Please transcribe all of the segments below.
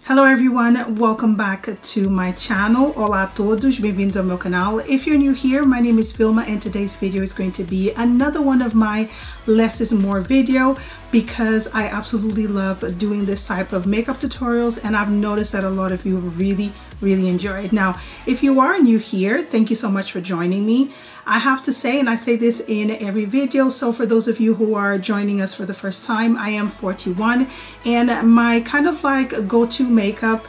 Hello everyone, welcome back to my channel. Olá a todos, bem-vindos ao meu canal. If you're new here, my name is Vilma and today's video is going to be another one of my less is more video because I absolutely love doing this type of makeup tutorials and I've noticed that a lot of you really enjoy it. Now, if you are new here, thank you so much for joining me. I have to say, and I say this in every video, so for those of you who are joining us for the first time, I am 41 and my kind of like go-to makeup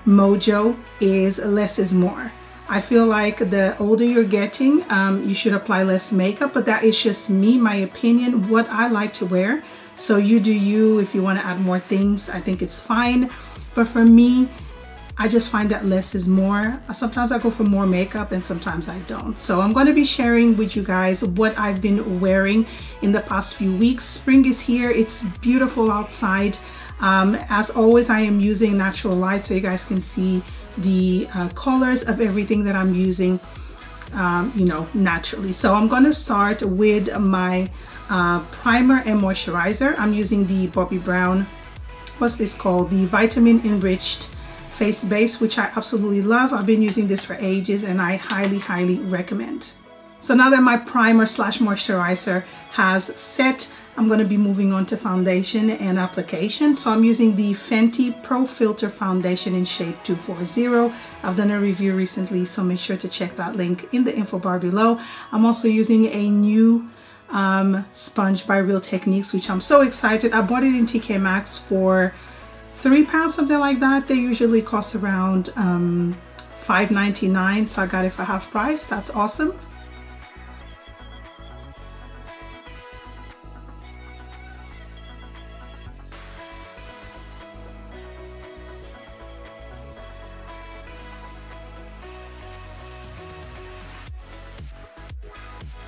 mojo is less is more. I feel like the older you're getting, you should apply less makeup, but that is just me, my opinion, what I like to wear. So you do you. If you want to add more things, I think it's fine. But for me, I just find that less is more. Sometimes I go for more makeup and sometimes I don't. So I'm going to be sharing with you guys what I've been wearing in the past few weeks. Spring is here. It's beautiful outside. As always, I am using natural light so you guys can see the colors of everything that I'm using, you know, naturally. So I'm going to start with my primer and moisturizer. I'm using the Bobbi Brown, what's this called? The Vitamin Enriched Face Base, which I absolutely love. I've been using this for ages and I highly recommend. So now that my primer slash moisturizer has set, I'm going to be moving on to foundation and application. So I'm using the Fenty Pro Filter Foundation in shade 240. I've done a review recently, so make sure to check that link in the info bar below. I'm also using a new sponge by Real Techniques, which I'm so excited. I bought it in TK Maxx for £3, something like that. They usually cost around $5.99, so I got it for half price. That's awesome.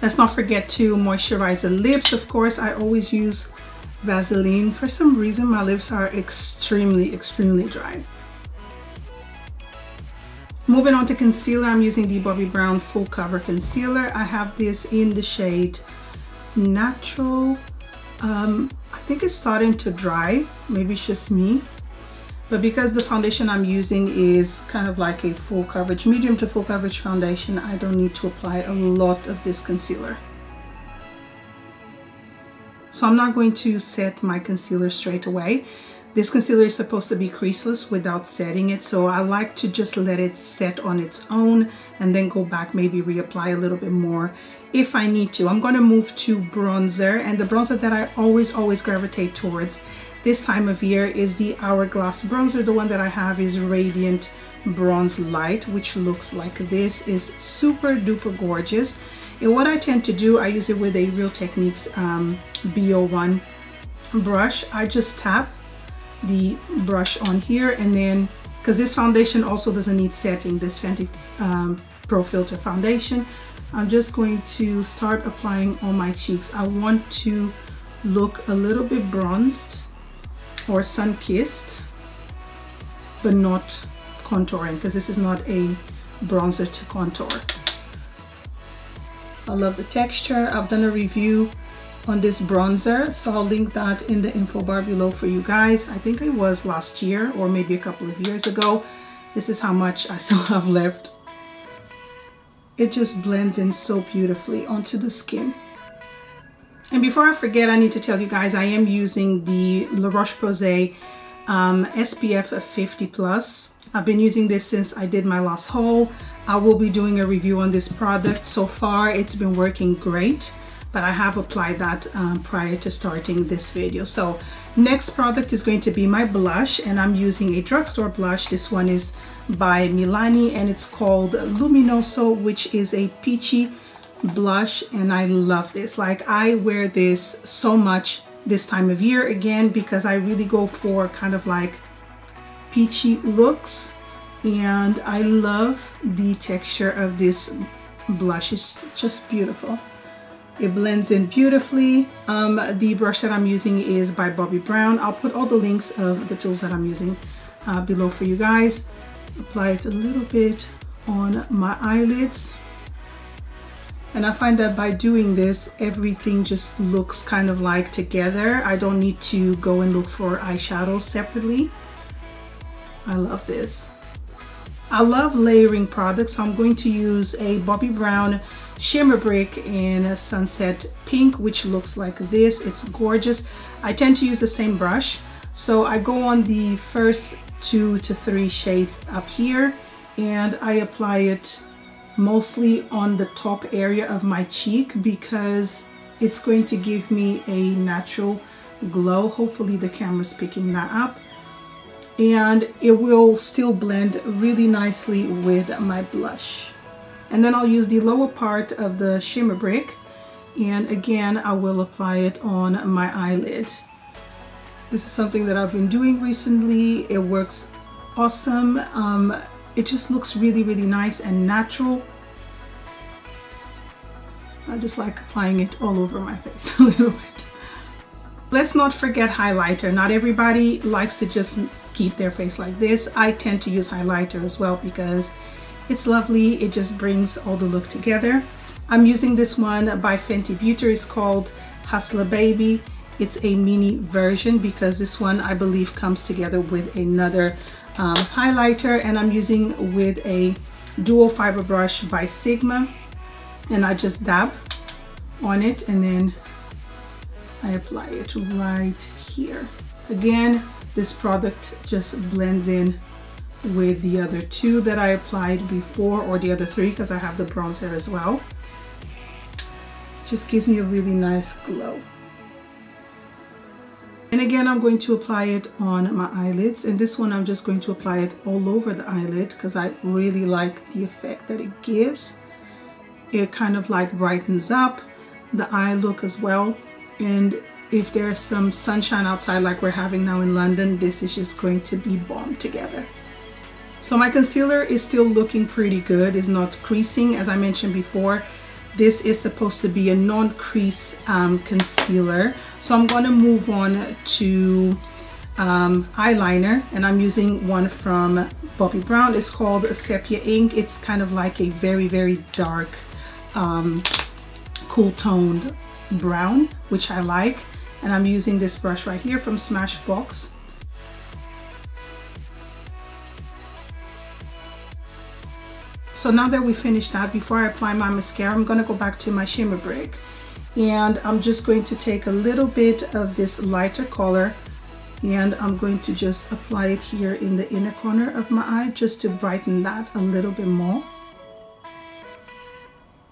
Let's not forget to moisturize the lips. Of course, I always use Vaseline. For some reason, my lips are extremely dry. Moving on to concealer, I'm using the Bobbi Brown Full Cover Concealer. I have this in the shade Natural. I think it's starting to dry. Maybe it's just me. But because the foundation I'm using is kind of like a full coverage, medium to full coverage foundation, I don't need to apply a lot of this concealer. So I'm not going to set my concealer straight away. This concealer is supposed to be creaseless without setting it. So I like to just let it set on its own and then go back, maybe reapply a little bit more if I need to. I'm going to move to bronzer, and the bronzer that I always gravitate towards this time of year is the Hourglass bronzer. The one that I have is Radiant Bronze Light, which looks like this. Is super duper gorgeous. And what I tend to do, I use it with a Real Techniques B01 brush. I just tap the brush on here, and then, because this foundation also doesn't need setting, this Fenty Pro Filter Foundation, I'm just going to start applying on my cheeks. I want to look a little bit bronzed or sun-kissed, but not contouring, because this is not a bronzer to contour. I love the texture. I've done a review on this bronzer, so I'll link that in the info bar below for you guys. I think it was last year or maybe a couple of years ago. This is how much I still have left. It just blends in so beautifully onto the skin. And before I forget, I need to tell you guys, I am using the Roche Posay SPF 50+. I've been using this since I did my last haul. I will be doing a review on this product. So far, it's been working great, but I have applied that prior to starting this video. So next product is going to be my blush, and I'm using a drugstore blush. This one is by Milani and it's called Luminoso, which is a peachy blush, and I love this. Like, I wear this so much this time of year again because I really go for kind of like peachy looks, and I love the texture of this blush. It's just beautiful. It blends in beautifully. The brush that I'm using is by Bobbi Brown. I'll put all the links of the tools that I'm using below for you guys. Apply it a little bit on my eyelids. And I find that by doing this, everything just looks kind of like together. I don't need to go and look for eyeshadows separately. I love this. I love layering products, so I'm going to use a Bobbi Brown shimmer brick in a sunset pink, which looks like this. It's gorgeous. I tend to use the same brush, so I go on the first 2 to 3 shades up here, and I apply it mostly on the top area of my cheek because it's going to give me a natural glow. Hopefully the camera's picking that up, and it will still blend really nicely with my blush. And then I'll use the lower part of the shimmer brick, and again I will apply it on my eyelid. This is something that I've been doing recently. It works awesome. It just looks really, really nice and natural. I just like applying it all over my face a little bit. Let's not forget highlighter. Not everybody likes to just keep their face like this. I tend to use highlighter as well because it's lovely. It just brings all the look together. I'm using this one by Fenty Beauty. It's called Hustler Baby. It's a mini version because this one I believe comes together with another highlighter, and I'm using with a dual fiber brush by Sigma, and I just dab on it and then I apply it right here. Again, this product just blends in with the other 2 that I applied before, or the other 3 because I have the bronzer as well. Just gives me a really nice glow. And again, I'm going to apply it on my eyelids, and this one I'm just going to apply it all over the eyelid because I really like the effect that it gives. It kind of like brightens up the eye look as well, and if there's some sunshine outside like we're having now in London, this is just going to be bomb together. So my concealer is still looking pretty good. It's not creasing, as I mentioned before. This is supposed to be a non-crease concealer. So I'm going to move on to eyeliner, and I'm using one from Bobbi Brown. It's called Sepia Ink. It's kind of like a very, very dark, cool toned brown, which I like. And I'm using this brush right here from Smashbox. So now that we finished that, before I apply my mascara, I'm going to go back to my shimmer brick, and I'm just going to take a little bit of this lighter color, and I'm going to just apply it here in the inner corner of my eye just to brighten that a little bit more.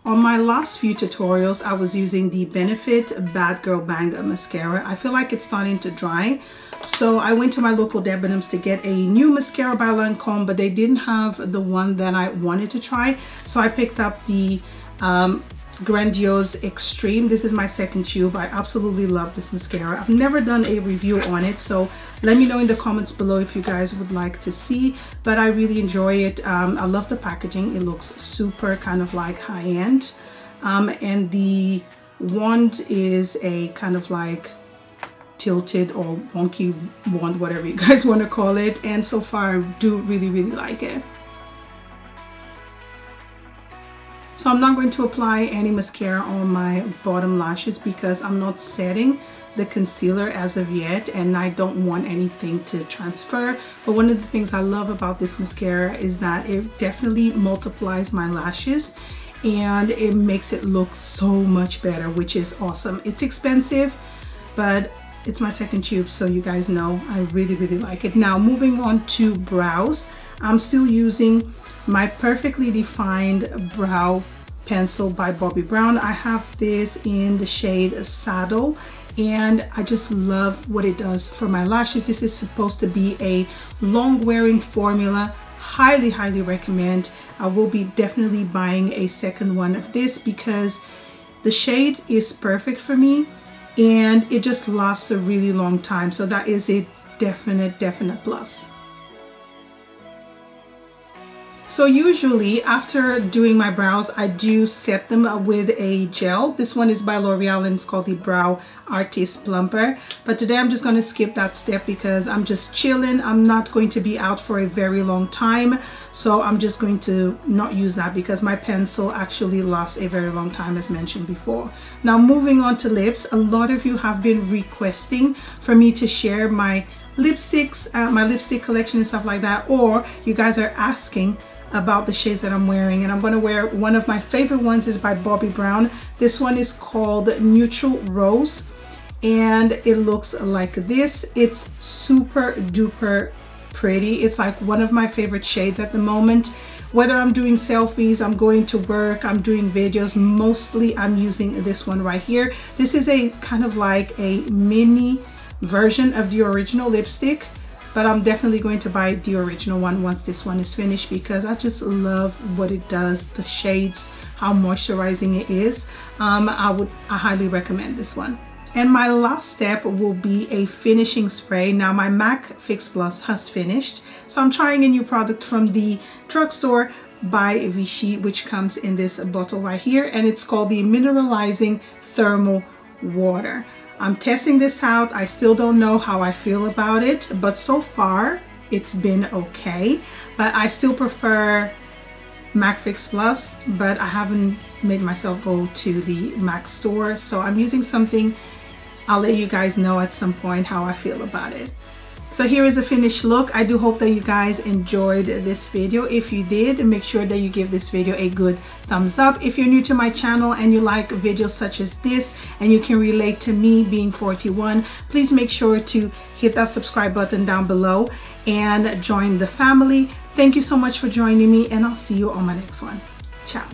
On my last few tutorials, I was using the Benefit Bad Girl Bang mascara. I feel like it's starting to dry, so I went to my local Debenhams to get a new mascara by Lancome, but they didn't have the one that I wanted to try, so I picked up the Grandiose Extreme. This is my second tube. I absolutely love this mascara. I've never done a review on it, so let me know in the comments below if you guys would like to see, but I really enjoy it. I love the packaging. It looks super kind of like high-end, and the wand is a kind of like tilted or wonky wand, whatever you guys want to call it, and so far I do really, really like it. So I'm not going to apply any mascara on my bottom lashes because I'm not setting the concealer as of yet, and I don't want anything to transfer. But one of the things I love about this mascara is that it definitely multiplies my lashes and it makes it look so much better, which is awesome. It's expensive, but it's my second tube, so you guys know I really, really like it. Now moving on to brows, I'm still using my Perfectly Defined Brow Pencil by Bobbi Brown. I have this in the shade Saddle, and I just love what it does for my lashes. This is supposed to be a long wearing formula. Highly, highly recommend. I will be definitely buying a second one of this because the shade is perfect for me and it just lasts a really long time. So that is a definite plus. So usually after doing my brows, I do set them with a gel. This one is by L'Oreal and it's called the Brow Artist Plumper. But today I'm just going to skip that step because I'm just chilling. I'm not going to be out for a very long time. So I'm just going to not use that because my pencil actually lasts a very long time, as mentioned before. Now moving on to lips, a lot of you have been requesting for me to share my lipsticks, my lipstick collection and stuff like that, or you guys are asking about the shades that I'm wearing, and I'm going to wear one of my favorite ones is by Bobbi Brown. This one is called Neutral Rose, and it looks like this. It's super duper pretty. It's like one of my favorite shades at the moment. Whether I'm doing selfies, I'm going to work, I'm doing videos, mostly I'm using this one right here. This is a kind of like a mini version of the original lipstick, but I'm definitely going to buy the original one once this one is finished because I just love what it does, the shades, how moisturizing it is. I highly recommend this one. And my last step will be a finishing spray. Now my MAC Fix Plus has finished, so I'm trying a new product from the drugstore by Vichy, which comes in this bottle right here, and it's called the Mineralizing Thermal Water. I'm testing this out. I still don't know how I feel about it, but so far it's been okay. But I still prefer MAC Fix Plus, but I haven't made myself go to the MAC store, so I'm using something. I'll let you guys know at some point how I feel about it. So here is a finished look. I do hope that you guys enjoyed this video. If you did, make sure that you give this video a good thumbs up. If you're new to my channel and you like videos such as this and you can relate to me being 41, please make sure to hit that subscribe button down below and join the family. Thank you so much for joining me, and I'll see you on my next one. Ciao.